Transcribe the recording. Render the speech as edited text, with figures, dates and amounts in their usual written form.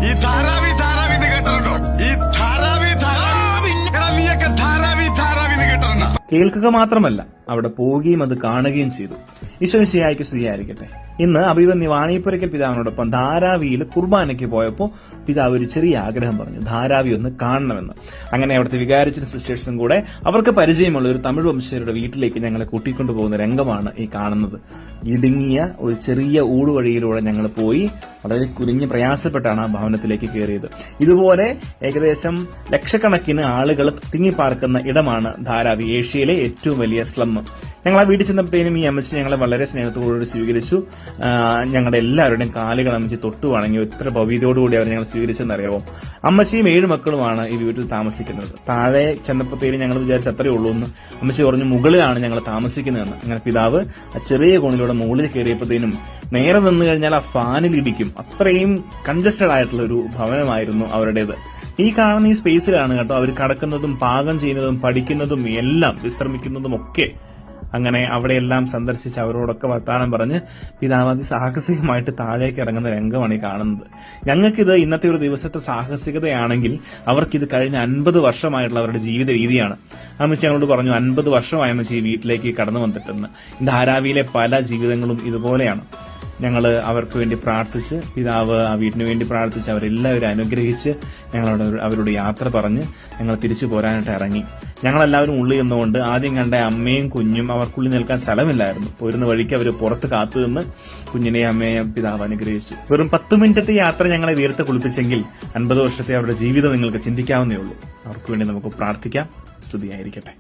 ഈ ധാരാവി ധാരാവിന്ന് കേട്ടിട്ടുണ്ടോ? ഈ ധാരാവി ധാരാവി നീയൊക്കെ ധാരാവി ധാരാവിന്ന് കേട്ടിട്ടുണ്ടോ? കേൾക്കുക മാത്രമല്ല അവിടെ പോവുകയും അത് കാണുകയും ചെയ്തു. ഈശോ മിശിഹായ്ക്ക് സ്തുതിയായിരിക്കട്ടെ. ഇന്ന് അഭിവന്യ വാണിയപ്പുരയ്ക്കൽ പിതാവിനോടൊപ്പം ധാരാവിയിൽ കുർബാനയ്ക്ക് പോയപ്പോൾ പിതാവ് ഒരു ചെറിയ ആഗ്രഹം പറഞ്ഞു, ധാരാവി ഒന്ന് കാണണമെന്ന്. അങ്ങനെ അവിടുത്തെ വികാരിച്ചനും സിസ്റ്റേഴ്സും കൂടെ അവർക്ക് പരിചയമുള്ള ഒരു തമിഴ് വംശജരുടെ വീട്ടിലേക്ക് ഞങ്ങളെ കൂട്ടിക്കൊണ്ടുപോകുന്ന രംഗമാണ് ഈ കാണുന്നത്. ഇടുങ്ങിയ ഒരു ചെറിയ ഊടുവഴിയിലൂടെ ഞങ്ങൾ പോയി വളരെ കുനിഞ്ഞ് പ്രയാസപ്പെട്ടാണ് ആ ഭവനത്തിലേക്ക് കയറിയത്. ഇതുപോലെ ഏകദേശം ലക്ഷക്കണക്കിന് ആളുകൾ തിങ്ങിപ്പാർക്കുന്ന ഇടമാണ് ധാരാവി, ഏഷ്യയിലെ ഏറ്റവും വലിയ സ്ലം. ഞങ്ങൾ ആ വീട്ടിൽ ചെന്നപ്പോഴത്തേനും ഈ അമ്മച്ചി ഞങ്ങളെ വളരെ സ്നേഹത്തോടുകൂടി സ്വീകരിച്ചു. ഞങ്ങളുടെ എല്ലാവരുടെയും കാലുകൾ അമ്മച്ചി തൊട്ടു വണങ്ങി. എത്ര ഭവ്യതയോടുകൂടി അവർ ഞങ്ങൾ സ്വീകരിച്ചെന്നറിയാമോ? അമ്മച്ചിയും 7 മക്കളുമാണ് ഈ വീട്ടിൽ താമസിക്കുന്നത്. താഴെ ചെന്നപ്പോഴത്തേനും ഞങ്ങൾ വിചാരിച്ച അത്രയേ ഉള്ളൂ എന്ന്. അമ്മച്ചി പറഞ്ഞു മുകളിലാണ് ഞങ്ങൾ താമസിക്കുന്നതെന്ന്. അങ്ങനെ പിതാവ് ആ ചെറിയ കോണിലൂടെ മുകളിൽ കയറിയപ്പോഴത്തേനും നേരെ നിന്ന് കഴിഞ്ഞാൽ ആ ഫാനിൽ ഇടിക്കും, അത്രയും കൺജസ്റ്റഡ് ആയിട്ടുള്ള ഒരു ഭവനമായിരുന്നു അവരുടേത്. ഈ കാണുന്ന ഈ സ്പേസിലാണ് കേട്ടോ അവർ കടക്കുന്നതും പാകം ചെയ്യുന്നതും പഠിക്കുന്നതും എല്ലാം വിശ്രമിക്കുന്നതും ഒക്കെ. അങ്ങനെ അവിടെയെല്ലാം സന്ദർശിച്ച് അവരോടൊക്കെ വർത്താനം പറഞ്ഞ് പിതാവ് അതിസാഹസികമായിട്ട് താഴേക്ക് ഇറങ്ങുന്ന രംഗമാണ് ഈ കാണുന്നത്. ഞങ്ങൾക്കിത് ഇന്നത്തെ ഒരു ദിവസത്തെ സാഹസികതയാണെങ്കിൽ അവർക്കിത് കഴിഞ്ഞ 50 വർഷമായിട്ടുള്ള അവരുടെ ജീവിത രീതിയാണ്. അമ്മച്ചി ഞങ്ങളോട് പറഞ്ഞു 50 വർഷമായി അമ്മച്ചി ഈ വീട്ടിലേക്ക് കടന്നു വന്നിട്ടെന്ന്. ധാരാവിയിലെ പല ജീവിതങ്ങളും ഇതുപോലെയാണ്. ഞങ്ങൾ അവർക്ക് വേണ്ടി പ്രാർത്ഥിച്ച്, പിതാവ് ആ വീടിന് വേണ്ടി പ്രാർത്ഥിച്ച് അവരെല്ലാവരും അനുഗ്രഹിച്ച് അവരോട് യാത്ര പറഞ്ഞ് ഞങ്ങൾ തിരിച്ചു പോരാനായിട്ട് ഇറങ്ങി. ഞങ്ങളെല്ലാവരും ഉള്ളിൽ നിന്നുകൊണ്ട് ആദ്യം കണ്ട അമ്മയും കുഞ്ഞും അവർക്കുള്ളിൽ നിൽക്കാൻ സ്ഥലമില്ലായിരുന്നു. പോരുന്ന വഴിക്ക് അവർ പുറത്ത് കാത്തു നിന്ന് കുഞ്ഞിനെയും അമ്മയെയും പിതാവ് അനുഗ്രഹിച്ചു. വെറും 10 മിനിറ്റത്തെ യാത്ര ഞങ്ങളെ വീർത്ത് കുളിപ്പിച്ചെങ്കിൽ 50 വർഷത്തെ അവരുടെ ജീവിതം നിങ്ങൾക്ക് ചിന്തിക്കാവുന്നേ ഉള്ളൂ. അവർക്ക് വേണ്ടി നമുക്ക് പ്രാർത്ഥിക്കാം. സ്തുതിയായിരിക്കട്ടെ.